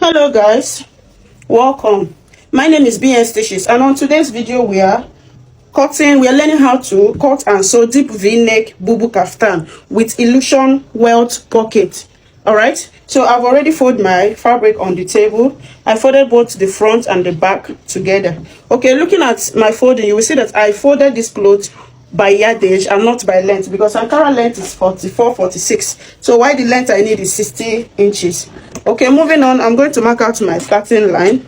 Hello guys, welcome. My name is BN Stitches, and on today's video we are learning how to cut and sew deep v-neck bubu kaftan with illusion welt pocket. All right, so I've already folded my fabric on the table. I folded both the front and the back together. Okay, looking at my folding, you will see that I folded this cloth by yardage and not by length, because Ankara length is 44-46, so why the length I need is 60 inches. Okay, moving on, I'm going to mark out my starting line.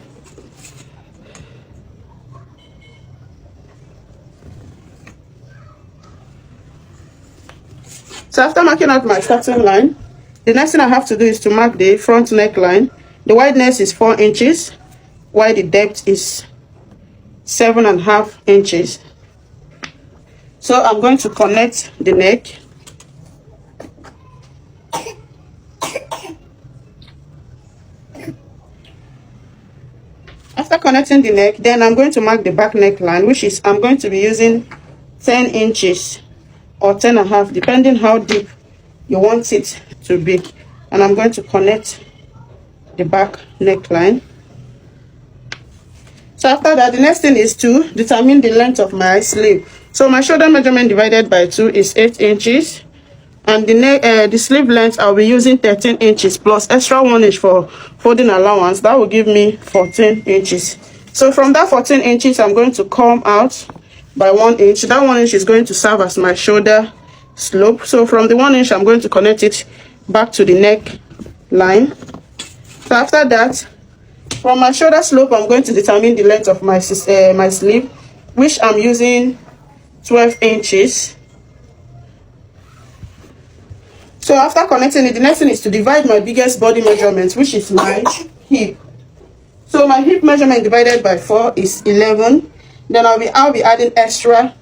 So after marking out my starting line, the next thing I have to do is to mark the front neckline. The wideness is 4 inches, while the depth is 7.5 inches. So I'm going to connect the neck. After connecting the neck, then I'm going to mark the back neckline, which is I'm going to be using 10 inches or 10.5, depending how deep you want it to be. And I'm going to connect the back neckline. So after that, the next thing is to determine the length of my sleeve. So my shoulder measurement divided by 2 is 8 inches. And the sleeve length, I'll be using 13 inches plus extra 1 inch for folding allowance. That will give me 14 inches. So from that 14 inches, I'm going to come out by 1 inch. That 1 inch is going to serve as my shoulder slope. So from the 1 inch, I'm going to connect it back to the neck line. So after that, from my shoulder slope, I'm going to determine the length of my sleeve, which I'm using 12 inches. So after connecting it, the next thing is to divide my biggest body measurement, which is my hip. So my hip measurement divided by 4 is 11. Then I'll be adding extra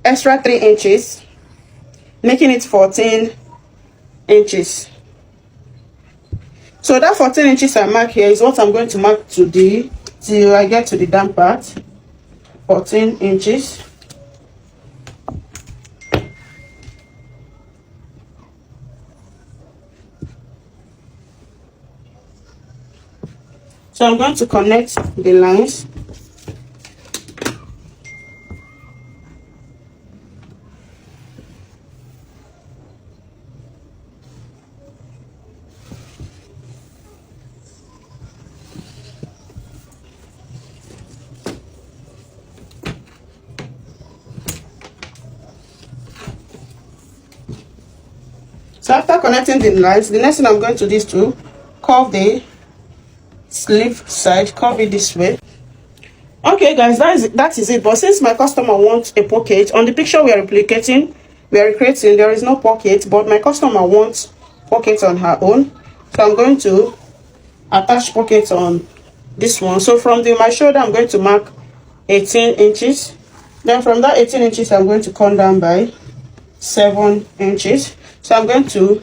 3 inches, making it 14 inches. So that 14 inches I mark here is what I'm going to mark till I get to the down part. 14 inches. So I'm going to connect the lines. So after connecting the lines, the next thing I'm going to do is to curve the sleeve side, curve it this way. Okay guys, that is it. But since my customer wants a pocket, on the picture we are recreating, there is no pocket, but my customer wants pocket on her own. So I'm going to attach pocket on this one. So from my shoulder, I'm going to mark 18 inches. Then from that 18 inches, I'm going to come down by 7 inches. So I'm going to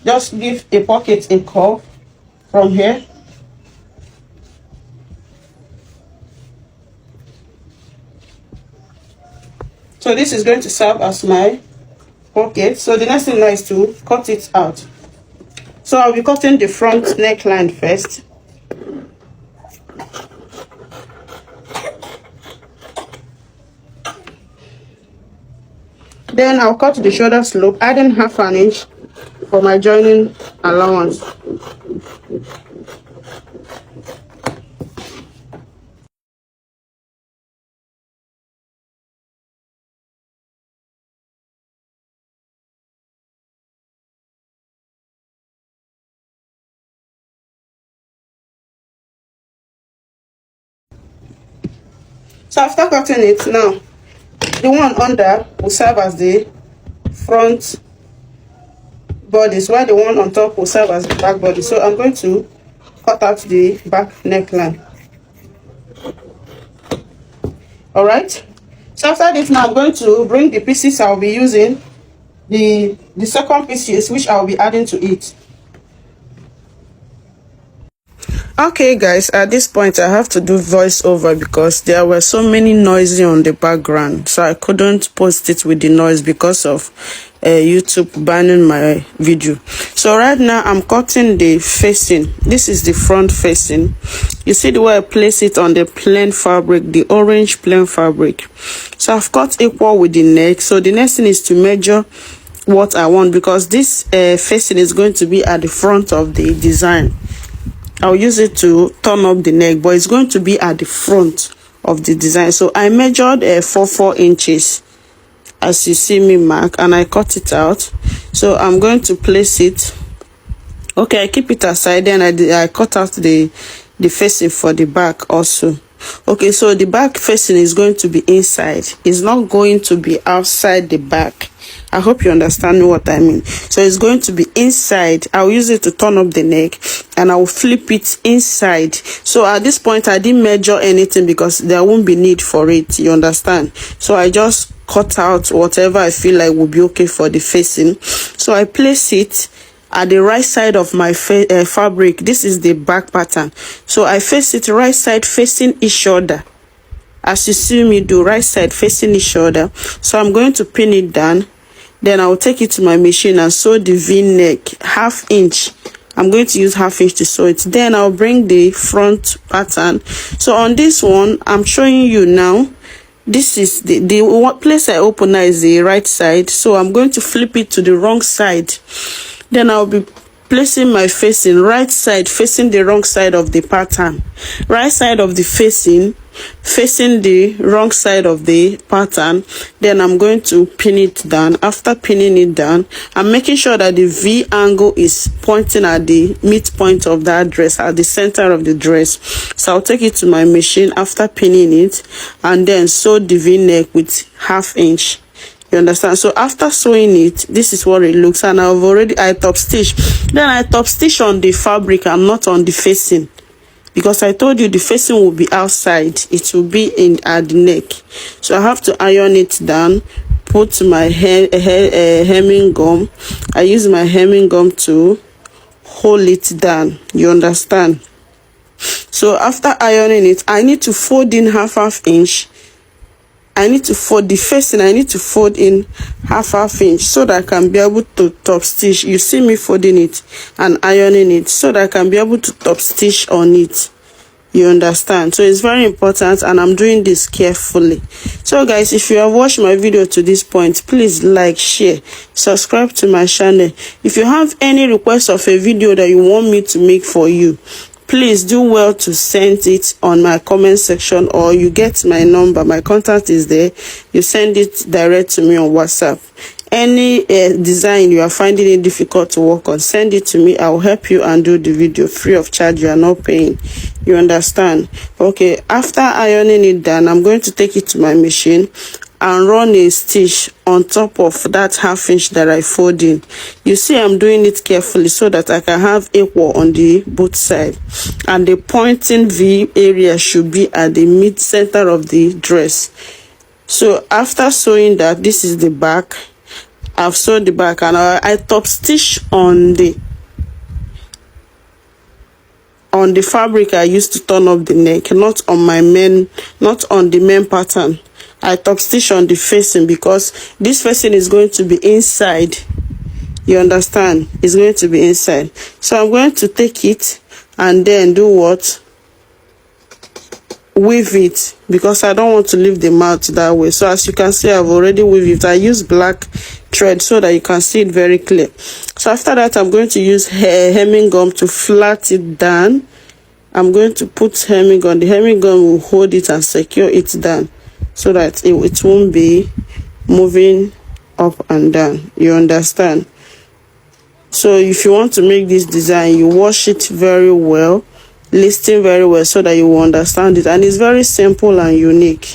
just give a pocket a curve from here. So this is going to serve as my pocket. So the next thing now is to cut it out. So I'll be cutting the front neckline first. Then I'll cut the shoulder slope, adding 1/2 inch for my joining allowance. So after cutting it, now the one under will serve as the front body, while the one on top will serve as the back body. So I'm going to cut out the back neckline. All right, so after this, now I'm going to bring the pieces I'll be using, the second pieces which I'll be adding to it. Okay guys, at this point I have to do voiceover because there were so many noisy on the background, so I couldn't post it with the noise because of YouTube banning my video. So right now I'm cutting the facing. This is the front facing. You see the way I place it on the plain fabric, the orange plain fabric. So I've cut equal with the neck. So the next thing is to measure what I want, because this facing is going to be at the front of the design. I'll use it to turn up the neck, but it's going to be at the front of the design. So I measured 4 inches as you see me mark, and I cut it out. So I'm going to place it. Okay, I keep it aside, then I cut out the facing for the back also. Okay, so the back facing is going to be inside. It's not going to be outside the back. I hope you understand what I mean. So it's going to be inside. I'll use it to turn up the neck, and I will flip it inside. So at this point I didn't measure anything because there won't be need for it, you understand. So I just cut out whatever I feel like will be okay for the facing. So I place it at the right side of my fabric. This is the back pattern. So I face it right side facing each other, as you see me do, right side facing each other. So I'm going to pin it down. Then I'll take it to my machine and sew the V-neck, 1/2 inch. I'm going to use 1/2 inch to sew it. Then I'll bring the front pattern. So on this one, I'm showing you now. This is the place I open now is the right side. So I'm going to flip it to the wrong side. Then I'll be placing my facing right side facing the wrong side of the pattern. Right side of the facing the wrong side of the pattern. Then I'm going to pin it down. After pinning it down, I'm making sure that the V angle is pointing at the midpoint of that dress, at the center of the dress. So I'll take it to my machine after pinning it, and then sew the V-neck with 1/2 inch. You understand? So after sewing it, this is what it looks, and I top stitch. Then I top stitch on the fabric and not on the facing, because I told you the facing will be outside. It will be at the neck. So I have to iron it down, put my hemming gum. I use my hemming gum to hold it down. You understand? So after ironing it, I need to fold in 1/2 inch. I need to fold the facing. I need to fold in 1/2 inch so that I can be able to top stitch. You see me folding it and ironing it so that I can be able to top stitch on it. You understand? So it's very important, and I'm doing this carefully. So guys, if you have watched my video to this point, please like, share, subscribe to my channel. If you have any request of a video that you want me to make for you, please do well to send it on my comment section, or you get my number. My contact is there. You send it direct to me on WhatsApp. Any design you are finding it difficult to work on, send it to me. I will help you and do the video free of charge. You are not paying. You understand? Okay, after ironing it down, I'm going to take it to my machine and run a stitch on top of that 1/2 inch that I fold in. You see, I'm doing it carefully so that I can have equal on the both side, and the pointing V area should be at the mid center of the dress. So after sewing that, this is the back. I've sewed the back, and I top stitch on the fabric I used to turn up the neck, not on the main pattern. I top stitch on the facing because this facing is going to be inside. You understand? It's going to be inside. So I'm going to take it and then do what? Weave it, because I don't want to leave the mouth that way. So as you can see, I've already weaved it. I use black thread so that you can see it very clear. So after that, I'm going to use hemming gum to flat it down. I'm going to put hemming gum. The hemming gum will hold it and secure it down so that it won't be moving up and down. You understand? So if you want to make this design, you wash it very well, listen very well so that you will understand it, and it's very simple and unique.